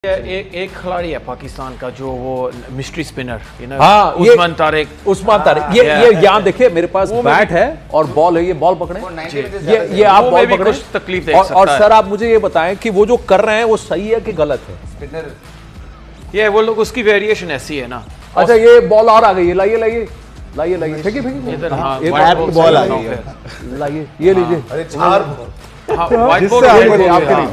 एक खिलाड़ी है पाकिस्तान का जो वो मिस्ट्री स्पिनर उस्मान तारिक ये यहाँ देखिए मेरे पास बैट है और बॉल है, ये बॉल पकड़े, ये आप बॉल पकड़े, कुछ तकलीफ देख सकता है। और सर आप मुझे ये बताएं कि वो जो कर रहे हैं वो सही है कि गलत है? स्पिनर ये वो लोग उसकी वेरिएशन ऐसी है ना। अच्छा ये बॉल और आ गई है, लाइए फेंकी इधर हाँ बॉल आ गई है, लाइए ये लीजिए। अरे चार व्हाइट बोर्ड आपके लिए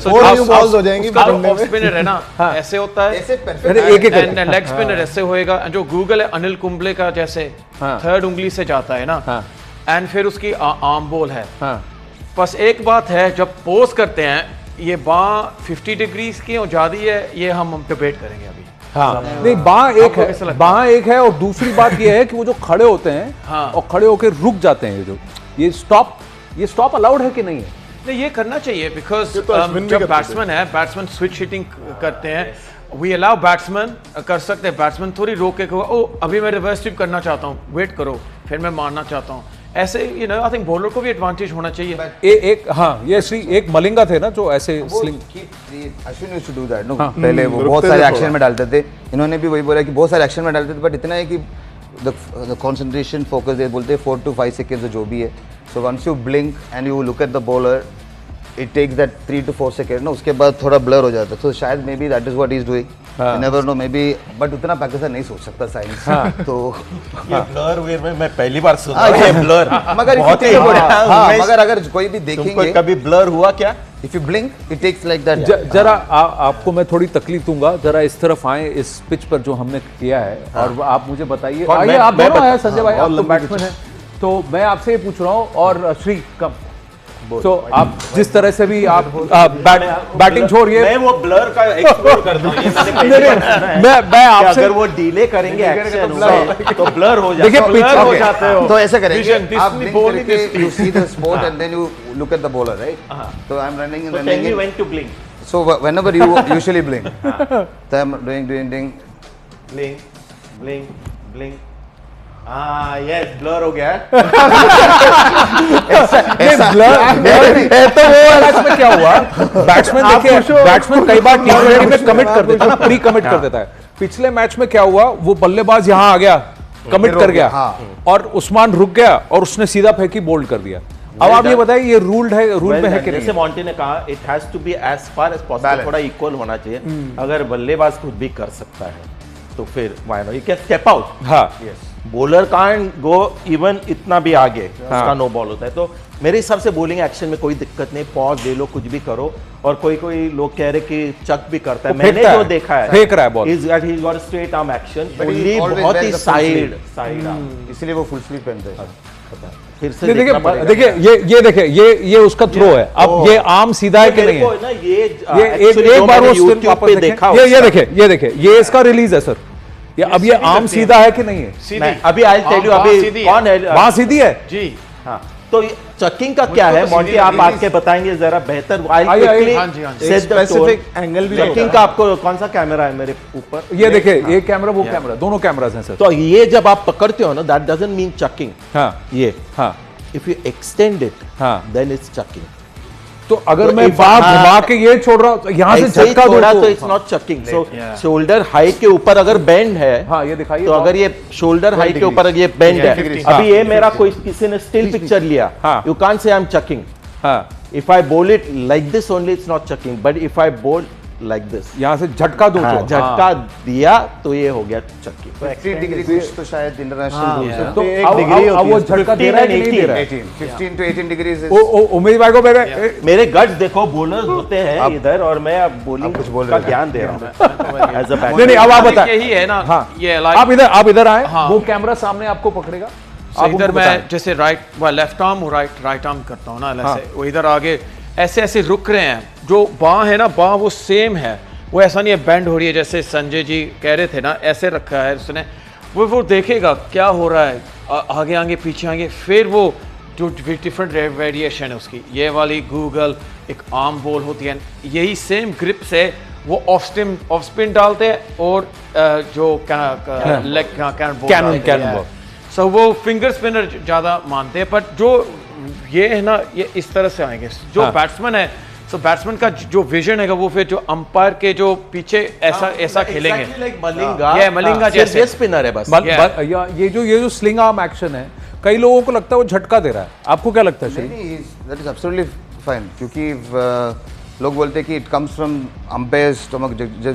बॉल्स हो जाएंगी। ऑफ स्पिनर है ना ऐसे होता है, ऐसे परफेक्ट एंड लेग स्पिनर ऐसे होएगा। जो गूगल है अनिल कुंबले का जैसे थर्ड उंगली से जाता है ना, एंड फिर उसकी आर्म बॉल है। बस एक बात है, जब पोज करते हैं ये बाँ 50 डिग्री की हो जाती है, ये हम डिबेट करेंगे अभी। हाँ नहीं, बाँ एक है और दूसरी बात ये है कि वो जो खड़े होते हैं और खड़े होकर रुक जाते हैं, ये स्टॉप अलाउड है कि नहीं है? नहीं, ये करना चाहिए बिकॉज जब बैट्समैन है, बैट्समैन स्विच हिटिंग करते हैं, वी अलाउ बैट्समैन कर सकते हैं। बैट्समैन थोड़ी रोक के ओ अभी मैं रिवर्स स्विप करना चाहता हूँ, वेट करो, फिर मैं मारना चाहता हूँ। ऐसे आई थिंक बॉलर को भी एडवांटेज होना चाहिए। एक मलिंगा थे ना जो ऐसे sling, Ashwin used to do that no, पहले वो बहुत सारे एक्शन में डालते थे। इन्होंने भी वही बोला कि बहुत सारे एक्शन में डालते थे, बट इतना है कि द कंसंट्रेशन फोकस दे बोलते हैं 4 to 5 सेकंड्स जो भी है। So once you blink and you look at the bowler, it takes that 3 to 4 second ना, उसके बाद थोड़ा ब्लर हो जाता है। तो शायद may be that is what he is doing, I never know, may be, but उतना पाकिस्तान नहीं सोच सकता साइंस। तो ये ब्लर हुए मैं पहली बार सुना ये ब्लर, मगर बहुत ही मगर अगर कोई भी देखेंगे, कभी ब्लर हुआ क्या? If you blink it takes like that. जरा आपको मैं थोड़ी तकलीफ दूंगा, जरा इस तरफ आए, इस पिच पर जो हमने किया है, और आप मुझे बताइए। आइए आप दोनों आए, संजय भाई आप तो बैट्समैन है, तो मैं आपसे ये पूछ रहा हूँ, और श्री कम, तो आप जिस तरह से भी आप बैटिंग छोड़िए, मैं वो ब्लर का एक्सप्लोर करता हूं, ये मैंने पहली बार सुना है। मैं आपसे, अगर वो डिले करेंगे एक्शन तो ब्लर हो जाता है। देखिए ब्लर हो जाते हो, तो ऐसे करेंगे, आप Disney blink bowling करके you see the spot and then you look at the bowler, right? So I'm running and running. Tell me when to blink. So whenever you usually blink, so I'm doing blink. Yes blur हो गया है। तो वो match में क्या हुआ, batsman देखिए, batsman कई बार T20 में कमिट कर देता है, प्री कमिट कर देता है। पिछले मैच में क्या हुआ, वो बल्लेबाज यहां आ गया, कमिट कर गया, और उस्मान रुक गया और उसने सीधा फेंकी, बोल्ड कर दिया। अब आप ये बताइए, ये रूल में है कि नहीं? जैसे मॉन्टी ने कहा, it has to be as far as possible, थोड़ा इक्वल होना चाहिए। अगर बल्लेबाज खुद भी कर सकता है तो फिर why not, you can step out. हाँ, बॉलर कांट गो इवन इतना भी आगे, उसका नो बॉल होता है। तो मेरे हिसाब से बॉलिंग एक्शन में कोई दिक्कत नहीं, पॉज ले लो, कुछ भी करो। और कोई लोग कह रहे कि चक भी करता है, मैंने जो देखा है फेंक रहा है ball, he's got straight arm action, बहुत ही साइड इसलिए वो फुल स्लीव पहनते हैं। फिर से देखिए ये उसका थ्रो है। अब ये आर्म सीधा है कि नहीं है, ना, ये एक बार वो यूट्यूब पे देखा, ये देखिए ये इसका रिलीज है सर। अब ये आर्म सीधा है कि नहीं है? सीधी। अभी आई टेल यू, अभी कौन है वहां सीधी है जी। हाँ, तो चकिंग का क्या है मॉन्टी, आप आके बताएंगे जरा बेहतर। स्पेसिफिक एंगल भी चकिंग का आपको कौन सा कैमरा है मेरे ऊपर? ये देखिए, ये कैमरा, वो कैमरा, दोनों कैमरास हैं सर। तो ये जब आप पकड़ते हो ना, दैट डजंट मीन चकिंग। हाँ, ये हाँ, इफ यू एक्सटेंड इट, हाँ, देन इट्स चकिंग। तो अगर मैं बाहर घुमा के ये छोड़ रहा हूँ, यहाँ से झटका दूं तो it's not चकिंग। So shoulder height के ऊपर अगर बेंड है, हाँ ये दिखाइए, तो अगर ये शोल्डर हाइट के ऊपर ये बेंड है, अभी ये मेरा कोई किसी ने स्टिल पिक्चर लिया, you can't say I am chucking. If I bowl it like this only, it's not chucking, but if I bowl like this, यहाँ से झटका दूं, झटका दिया तो ये हो गया चक्की। 80 डिग्री कुछ तो शायद इंटरनेशनल रूल है। तो अब वो झटका दे रहा है कि नहीं दे रहा है? 15 to 18 डिग्रीज। उम्मीद भाई को मेरे गट्स देखो, बॉलर होते हैं इधर, और मैं अब बॉलिंग कुछ बोल का रहे ज्ञान दे रहा हूं एज अ बैट्समैन। नहीं, अब आप बताएं। यही है ना। हाँ, ये आप इधर आए, वो कैमरा सामने आपको पकड़ेगा। इधर मैं जैसे राइट व लेफ्ट आर्म राइट आर्म करता हूँ ना, ऐसे वो इधर आगे ऐसे रुक रहे हैं। जो बाँ है ना, बाँ वो सेम है, वो ऐसा नहीं है बेंड हो रही है, जैसे संजय जी कह रहे थे ना, ऐसे रखा है उसने। वो देखेगा क्या हो रहा है, आगे पीछे आगे, फिर वो जो डिफरेंट वेरिएशन है उसकी, ये वाली गूगल एक आर्म बॉल होती है, यही सेम ग्रिप से वो ऑफ स्पिन डालते हैं, और जो लेग कैनन बॉल, सो वो फिंगर स्पिनर ज़्यादा मानते हैं। पर जो ये है ना, ये इस तरह से आएंगे। जो बैट्समैन है सो बैट्समैन का जो विजन है वो फिर जो अंपायर के जो पीछे ऐसा खेलेंगे लाइक मलिंगा, मलिंगा जैसे ये स्पिनर है बस। ये जो स्लिंग आर्म एक्शन है, कई लोगों को लगता है वो झटका दे रहा है, आपको क्या लगता है श्री? नहीं, दैट इज एब्सोल्युटली फाइन, क्योंकि लोग बोलते हैं कि it comes from umpires stomach, जब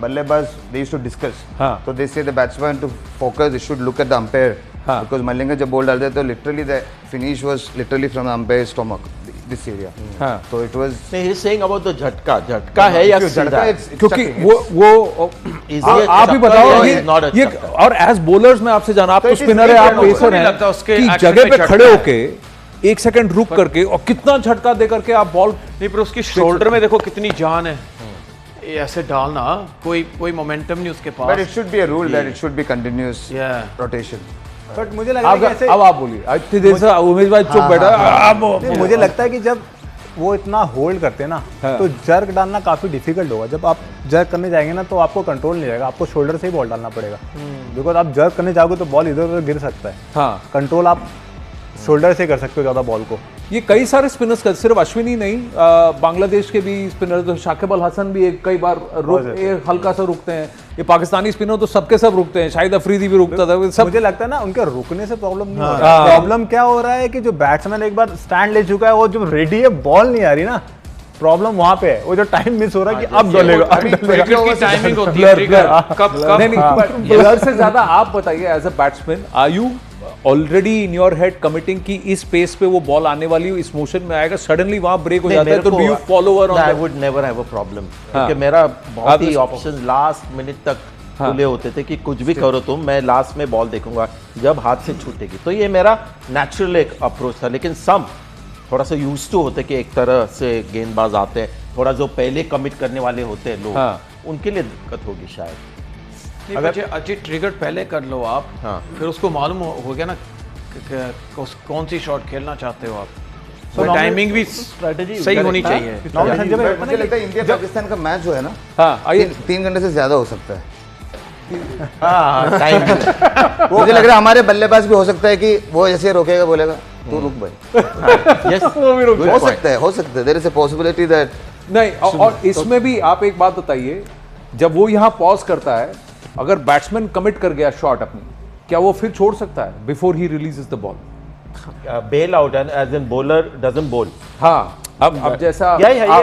बल्लेबाज दे यूज्ड टू डिस्कस, तो they say the batsman to focus, they should look at the umpire, because Malinga जब बॉल डालते तो literally the finish was literally from the umpire stomach this area, तो it was नहीं, he is saying about the झटका है या सीधा, क्योंकि वो आप ही बताओ ये और एज बॉलर्स में आपसे जाना, आप तो स्पिनर है, आप पेसर हैं, कि जगह पे खड़े होके 1 सेकंड रुक करके और कितना झटका दे करके आप बॉल, नहीं पर उसकी शोल्डर में देखो कितनी जान है, ये ऐसे डालना कोई मोमेंटम नहीं उसके पास, but it should be a rule that it should be continuous rotation. But मुझे लग रहा है कि ऐसे अब आप बोलिए, इतनी देर से उमेश भाई चुप बैठा, नहीं, मुझे लगता है कि जब वो इतना होल्ड करते हैं ना, तो जर्क डालना काफी डिफिकल्ट होगा। जब आप जर्क करने जाएंगे ना तो आपको कंट्रोल नहीं रहेगा, आपको शोल्डर से ही बॉल डालना पड़ेगा, बिकॉज आप जर्क करने जाओगे तो बॉल इधर उधर गिर सकता है। हाँ, कंट्रोल आप शोल्डर से कर सकते हो ज़्यादा बॉल को। ये कई सारे स्पिनर्स का, सिर्फ अश्विनी नहीं, बांग्लादेश के भी स्पिनर, तो शाकिब अल हसन भी कई बार हल्का सा रुकते हैं, ये पाकिस्तानी स्पिनर तो सबके सब रुकते हैं, शाहिद अफरीदी भी रुकता था सब। मुझे लगता है ना उनके रुकने से प्रॉब्लम नहीं हो रहा है, प्रॉब्लम क्या हो रहा है कि जो बैट्समैन एक बार स्टैंड ले चुका है, वो जो रेडी है बॉल नहीं आ रही ना, प्रॉब्लम वहां पे है, वो जो टाइम मिस हो रहा है कि अब डलेगा, टाइमिंग होती है कब ब्लर से ज्यादा आप बताइए as a batsman, are you already in your head committing कि इस पेस पे वो बॉल आने वाली है, इस मोशन में आएगा, सडनली वहां ब्रेक हो जाता है, तो do you follow over on that? I would never have a problem, क्योंकि मेरा बहुत ही ऑप्शन लास्ट मिनट तक खुले होते थे कि कुछ भी करो तुम, मैं लास्ट में बॉल देखूंगा जब हाथ से छूटेगी, तो ये मेरा नेचुरल एक अप्रोच था। लेकिन सम थोड़ा सा यूज टू होते कि एक तरह से गेंदबाज आते हैं, थोड़ा जो पहले कमिट करने वाले होते हैं लोग, उनके लिए दिक्कत होगी शायद। अगर अच्छी ट्रिगर पहले कर लो आप, फिर उसको मालूम हो गया ना कौन सी शॉट खेलना चाहते हो आप, तो टाइमिंग भी स्ट्रेटजी सही होनी चाहिए। मुझे लगता है इंडिया पाकिस्तान का मैच जो है ना, 3 घंटे से ज्यादा हो सकता है। टाइम मुझे लग रहा है हमारे बल्लेबाज भी हो सकता है कि वो ऐसे रोकेगा, बोलेगा तू रुक भाई, यस वो भी रुक हो सकता है there is a possibility that नहीं। और इसमें भी आप एक बात बताइए, जब वो यहाँ पॉज करता है, अगर बैट्समैन कमिट कर गया शॉट अपनी, क्या वो फिर छोड़ सकता है before he releases the ball? Bail out as in bowler doesn't ball. हाँ, अब जैसा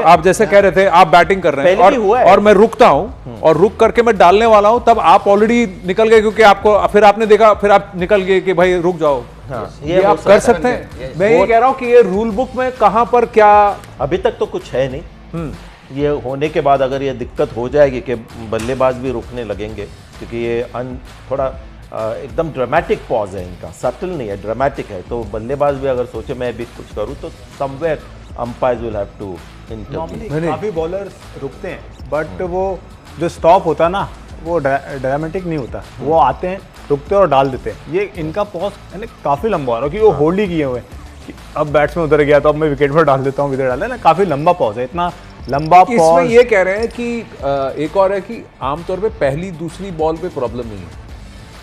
आप जैसे कह रहे थे, आप बैटिंग कर रहे हैं और मैं रुकता हूं और रुक करके मैं डालने वाला हूं, तब आप ऑलरेडी निकल गए, क्योंकि आपको फिर आपने देखा, फिर आप निकल गए कि भाई रुक जाओ। ये आप कर सकते हैं। मैं ये कह रहा हूं कि ये रूल बुक में कहां पर क्या, अभी तक तो कुछ है नहीं। ये होने के बाद अगर ये दिक्कत हो जाएगी कि बल्लेबाज भी रुकने लगेंगे, क्योंकि ये थोड़ा एकदम ड्रामेटिक पॉज है इनका, सटल नहीं है, ड्रामेटिक है, तो बल्लेबाज भी अगर सोचे मैं भी कुछ करूं तो somewhere umpires will have to intervene. काफी बॉलर्स रुकते हैं, बट वो जो स्टॉप होता है ना, वो ड्रामेटिक नहीं होता, वो आते हैं, रुकते हैं और डाल देते हैं। ये इनका पॉज काफी लंबा हो रहा है, कि वो होल्ड ही किए हुए कि अब बैट्समैन उधर गया तो अब मैं विकेट पर डाल देता हूँ, इधर डाला है ना, काफी लंबा पॉज है, इतना लंबा पॉज। इसमें ये कह रहे हैं कि एक और है कि आमतौर पे पहली दूसरी बॉल पे प्रॉब्लम नहीं है,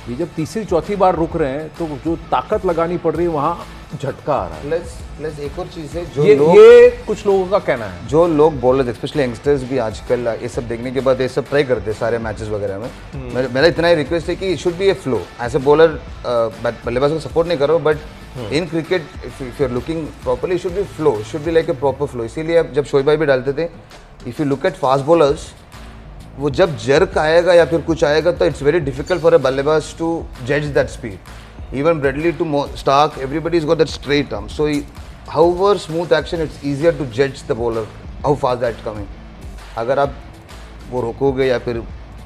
ये जब तीसरी चौथी बार रुक रहे हैं तो जो ताकत लगानी पड़ रही है वहां झटका आ रहा है। प्लस एक और चीज है जो ये कुछ लोगों का कहना है, जो लोग बॉलर्स स्पेशली यंगस्टर्स भी आजकल ये सब देखने के बाद ये सब ट्राई करते हैं सारे मैचेस वगैरह में। मेरा इतना ही रिक्वेस्ट है कि it should be a flow. As a bowler बल्लेबाज को सपोर्ट नहीं करो, but in cricket if you are looking properly should be flow, should be like a proper flow. इसीलिए अब जब शोएब भाई भी डालते थे, if you look at fast bowlers, वो जब जर्क आएगा या फिर कुछ आएगा तो it's very difficult for a बल्लेबाज टू जज that speed. Even Brett Lee to Stark, everybody is got that straight arm, so however smooth action, it's easier to judge the bowler how fast that's coming. अगर आप वो रोकोगे या फिर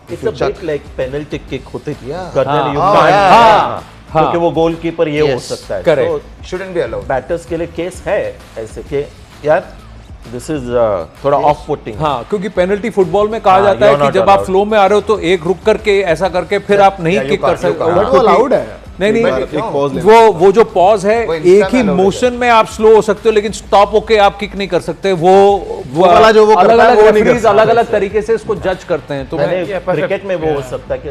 it's a bit like penalty kick होते Yeah. करने हाँ, you हाँ, can't, हाँ, क्योंकि वो गोलकीपर ये हो Yes, सकता है, correct. तो shouldn't be allowed. बैटर्स के लिए केस है ऐसे कि यार दिस इज थोड़ा ऑफ पुटिंग। हाँ, क्योंकि पेनल्टी फुटबॉल में कहा हाँ, जाता है you're कि not जब आप allowed. फ्लो में आ रहे हो तो एक रुक करके ऐसा करके फिर आप नहीं किक कर सकते। बट वो अलाउड है, नहीं, वो जो पॉज है, वो एक इंस्टा ही में allowed मोशन में आप स्लो हो सकते हो, लेकिन स्टॉप होके आप किक नहीं कर सकते। वो वाला जो वो करता है, अलग-अलग वो नहीं कर रेफरीज अलग-अलग तरीके से इसको जज करते हैं। तो क्रिकेट में वो हो सकता है कि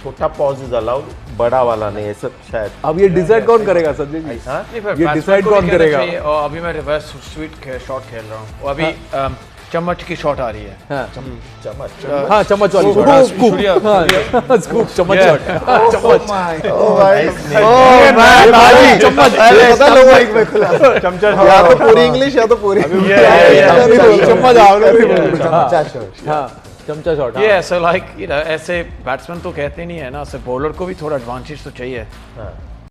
छोटा पॉज इज अलाउड, बड़ा वाला नहीं, ये सब शायद। अब ये डिसाइड कौन करेगा संजय जी? हाँ? नहीं, पर ये batsman decide को भी कौन कहना करेगा? चाहिए, और अभी मैं रिवर्स स्वीट शॉट खेल रहा हूँ, और अभी चम्मच की शॉट आ रही है। चम्मच हाँ चम्मच वाली शॉट, हाँ, स्कूप, हाँ, स्कूप चम्मच शॉट, हाँ, चम्मच। चमचा या तो पूरी इंग्लिश या तो पूरी चम्मच चमचा शॉट। हाँ चमचा शॉट। ये ऐसे लाइक ऐसे बैट्समैन तो कहते नहीं है ना, ऐसे बॉलर को भी थोड़ा एडवांटेज तो चाहिए।